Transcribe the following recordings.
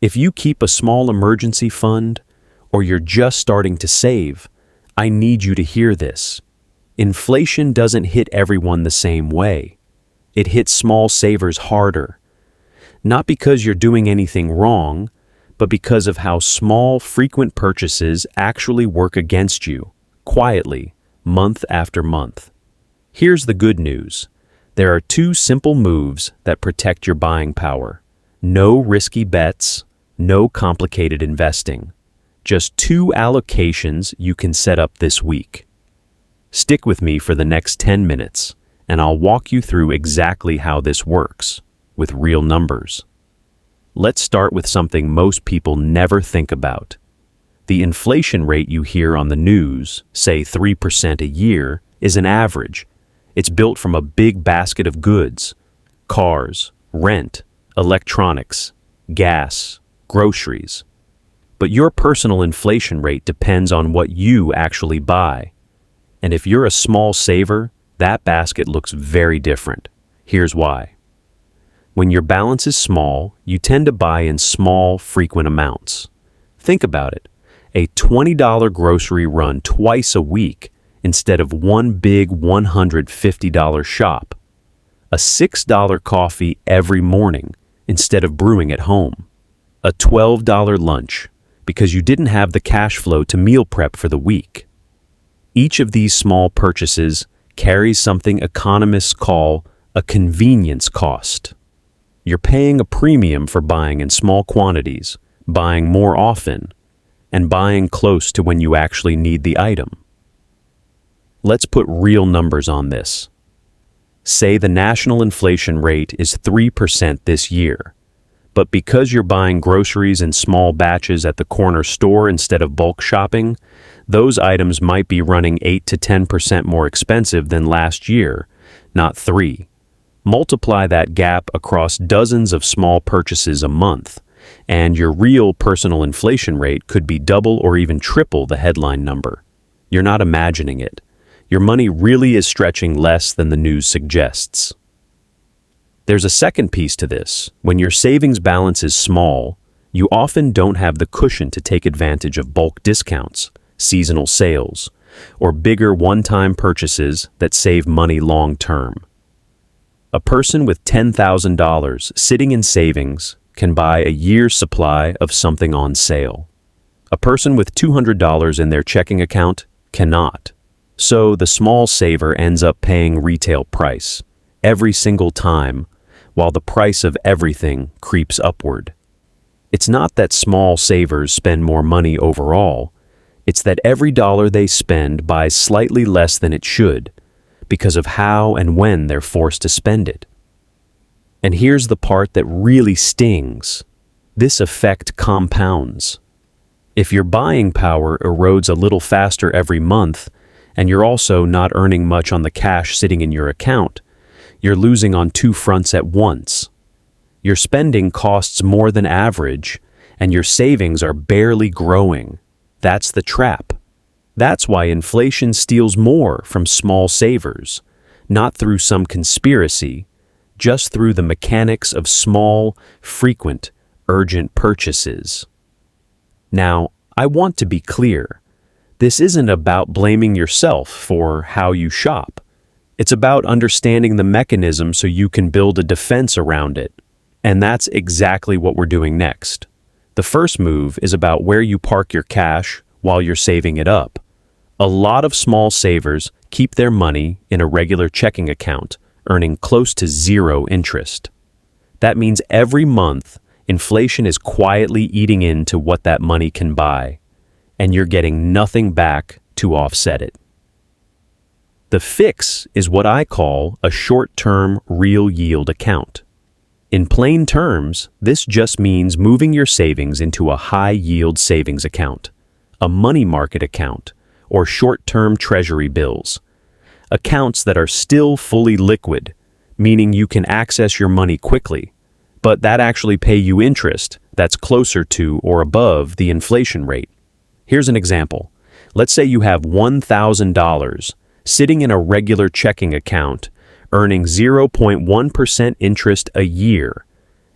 If you keep a small emergency fund, or you're just starting to save, I need you to hear this. Inflation doesn't hit everyone the same way. It hits small savers harder. Not because you're doing anything wrong, but because of how small, frequent purchases actually work against you, quietly, month after month. Here's the good news. There are two simple moves that protect your buying power. No risky bets, no complicated investing. Just two allocations you can set up this week. Stick with me for the next 10 minutes, and I'll walk you through exactly how this works, with real numbers. Let's start with something most people never think about. The inflation rate you hear on the news, say 3% a year, is an average. It's built from a big basket of goods: cars, rent, electronics, gas, groceries. But your personal inflation rate depends on what you actually buy. And if you're a small saver, that basket looks very different. Here's why. When your balance is small, you tend to buy in small, frequent amounts. Think about it. A $20 grocery run twice a week instead of one big $150 shop. A $6 coffee every morning instead of brewing at home. A $12 lunch because you didn't have the cash flow to meal prep for the week. Each of these small purchases carries something economists call a convenience cost. You're paying a premium for buying in small quantities, buying more often, and buying close to when you actually need the item. Let's put real numbers on this. Say the national inflation rate is 3% this year, but because you're buying groceries in small batches at the corner store instead of bulk shopping, those items might be running 8 to 10% more expensive than last year, not 3. Multiply that gap across dozens of small purchases a month, and your real personal inflation rate could be double or even triple the headline number. You're not imagining it. Your money really is stretching less than the news suggests. There's a second piece to this. When your savings balance is small, you often don't have the cushion to take advantage of bulk discounts, seasonal sales, or bigger one-time purchases that save money long-term. A person with $10,000 sitting in savings can buy a year's supply of something on sale. A person with $200 in their checking account cannot. So the small saver ends up paying retail price every single time, while the price of everything creeps upward. It's not that small savers spend more money overall. It's that every dollar they spend buys slightly less than it should, because of how and when they're forced to spend it. And here's the part that really stings. This effect compounds. If your buying power erodes a little faster every month, and you're also not earning much on the cash sitting in your account, you're losing on two fronts at once. Your spending costs more than average, and your savings are barely growing. That's the trap. That's why inflation steals more from small savers, not through some conspiracy, just through the mechanics of small, frequent, urgent purchases. Now, I want to be clear. This isn't about blaming yourself for how you shop. It's about understanding the mechanism so you can build a defense around it. And that's exactly what we're doing next. The first move is about where you park your cash while you're saving it up. A lot of small savers keep their money in a regular checking account, earning close to zero interest. That means every month, inflation is quietly eating into what that money can buy, and you're getting nothing back to offset it. The fix is what I call a short-term real yield account. In plain terms, this just means moving your savings into a high-yield savings account, a money market account, or short-term treasury bills. Accounts that are still fully liquid, meaning you can access your money quickly, but that actually pay you interest that's closer to or above the inflation rate. Here's an example. Let's say you have $1,000 sitting in a regular checking account, earning 0.1% interest a year.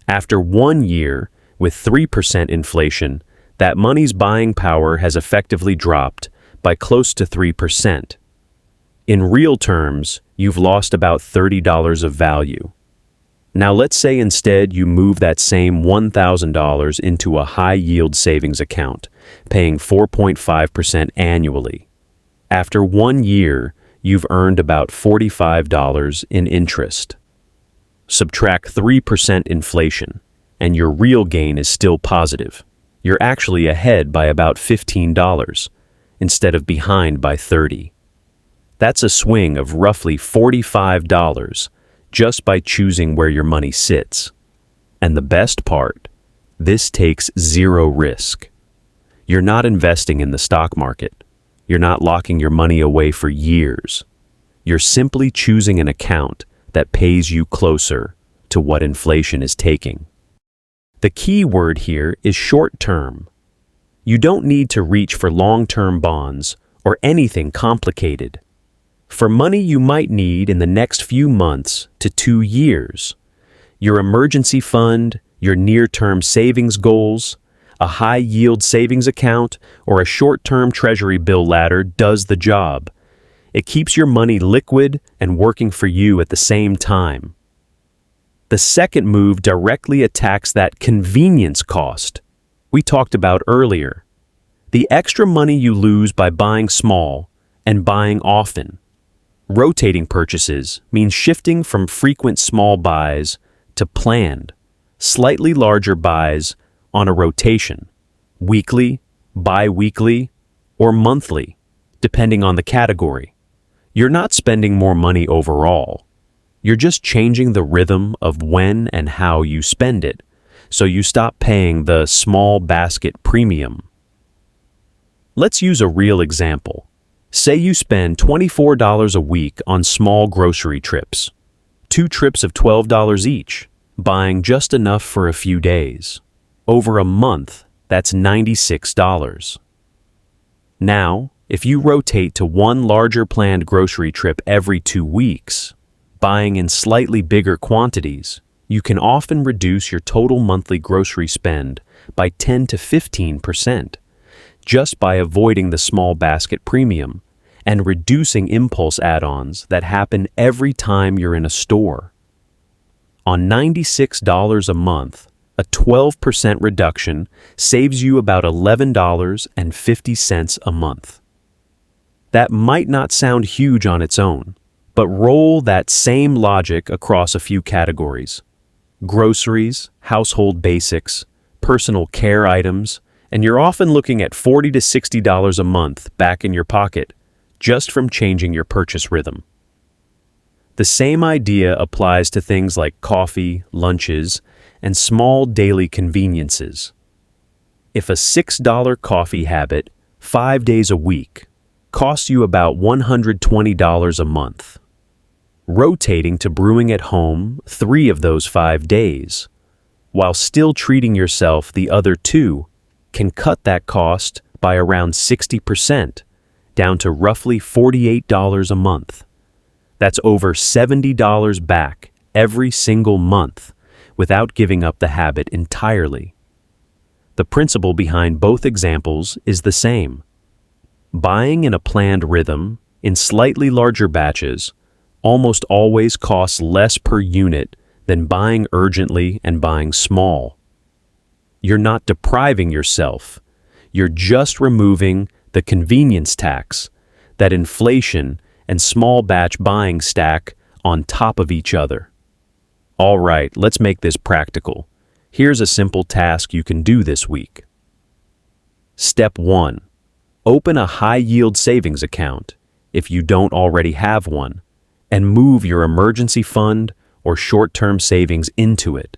After 1 year, With 3% inflation, that money's buying power has effectively dropped by close to 3%. In real terms, you've lost about $30 of value. Now let's say instead you move that same $1,000 into a high-yield savings account, paying 4.5% annually. After 1 year, you've earned about $45 in interest. Subtract 3% inflation, and your real gain is still positive. You're actually ahead by about $15, instead of behind by $30. That's a swing of roughly $45 just by choosing where your money sits. And the best part, this takes zero risk. You're not investing in the stock market. You're not locking your money away for years. You're simply choosing an account that pays you closer to what inflation is taking. The key word here is short-term. You don't need to reach for long-term bonds or anything complicated. For money you might need in the next few months to 2 years, your emergency fund, your near-term savings goals, a high-yield savings account, or a short-term treasury bill ladder does the job. It keeps your money liquid and working for you at the same time. The second move directly attacks that convenience cost we talked about earlier. The extra money you lose by buying small and buying often. Rotating purchases means shifting from frequent small buys to planned, slightly larger buys on a rotation, weekly, bi-weekly, or monthly, depending on the category. You're not spending more money overall. You're just changing the rhythm of when and how you spend it, so you stop paying the small basket premium. Let's use a real example. Say you spend $24 a week on small grocery trips, 2 trips of $12 each, buying just enough for a few days. Over a month, that's $96. Now, if you rotate to 1 larger planned grocery trip every 2 weeks, buying in slightly bigger quantities, you can often reduce your total monthly grocery spend by 10 to 15% just by avoiding the small basket premium and reducing impulse add-ons that happen every time you're in a store. On $96 a month, a 12% reduction saves you about $11.50 a month. That might not sound huge on its own, but roll that same logic across a few categories. Groceries, household basics, personal care items, and you're often looking at $40 to $60 a month back in your pocket just from changing your purchase rhythm. The same idea applies to things like coffee, lunches, and small daily conveniences. If a $6 coffee habit, 5 days a week, costs you about $120 a month, rotating to brewing at home 3 of those 5 days, while still treating yourself the other 2, can cut that cost by around 60%, down to roughly $48 a month. That's over $70 back every single month without giving up the habit entirely. The principle behind both examples is the same. Buying in a planned rhythm, in slightly larger batches, almost always costs less per unit than buying urgently and buying small. You're not depriving yourself. You're just removing the convenience tax that inflation and small batch buying stack on top of each other. All right, let's make this practical. Here's a simple task you can do this week. Step 1. Open a high-yield savings account if you don't already have one, and move your emergency fund or short-term savings into it.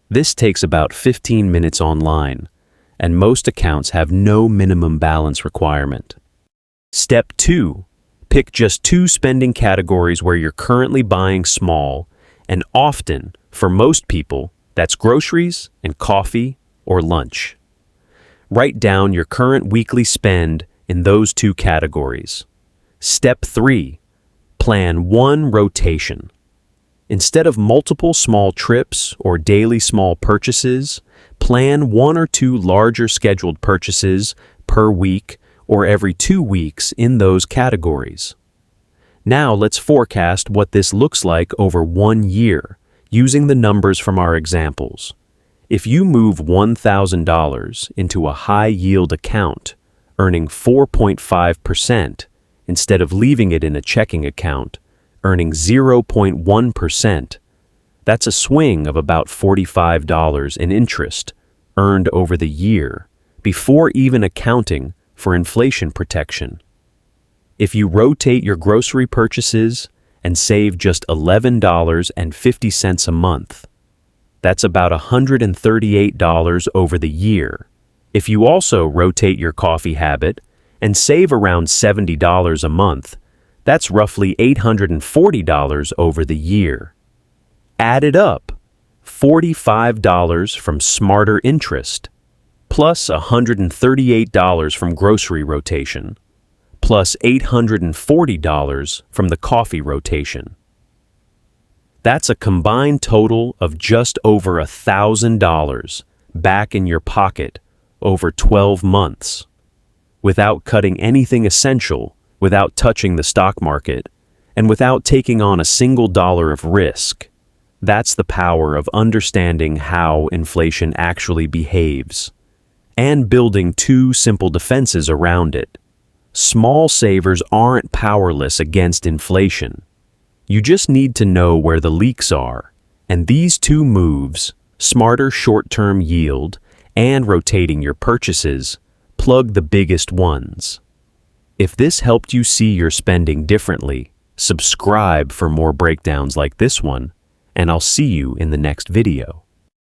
This takes about 15 minutes online, and most accounts have no minimum balance requirement. Step 2. Pick just 2 spending categories where you're currently buying small, and often, for most people, that's groceries and coffee or lunch. Write down your current weekly spend in those 2 categories. Step 3. Plan 1 rotation. Instead of multiple small trips or daily small purchases, Plan 1 or 2 larger scheduled purchases per week or every 2 weeks in those categories. Now let's forecast what this looks like over 1 year, using the numbers from our examples. If you move $1,000 into a high-yield account, earning 4.5%, instead of leaving it in a checking account, earning 0.1%, that's a swing of about $45 in interest earned over the year, before even accounting for inflation protection. If you rotate your grocery purchases and save just $11.50 a month, that's about $138 over the year. If you also rotate your coffee habit and save around $70 a month, that's roughly $840 over the year. Add it up, $45 from smarter interest, plus $138 from grocery rotation, plus $840 from the coffee rotation. That's a combined total of just over $1,000 back in your pocket over 12 months, without cutting anything essential, without touching the stock market, and without taking on a single dollar of risk. That's the power of understanding how inflation actually behaves, and building 2 simple defenses around it. Small savers aren't powerless against inflation. You just need to know where the leaks are, and these 2 moves, smarter short-term yield and rotating your purchases, plug the biggest ones. If this helped you see your spending differently, subscribe for more breakdowns like this one, and I'll see you in the next video.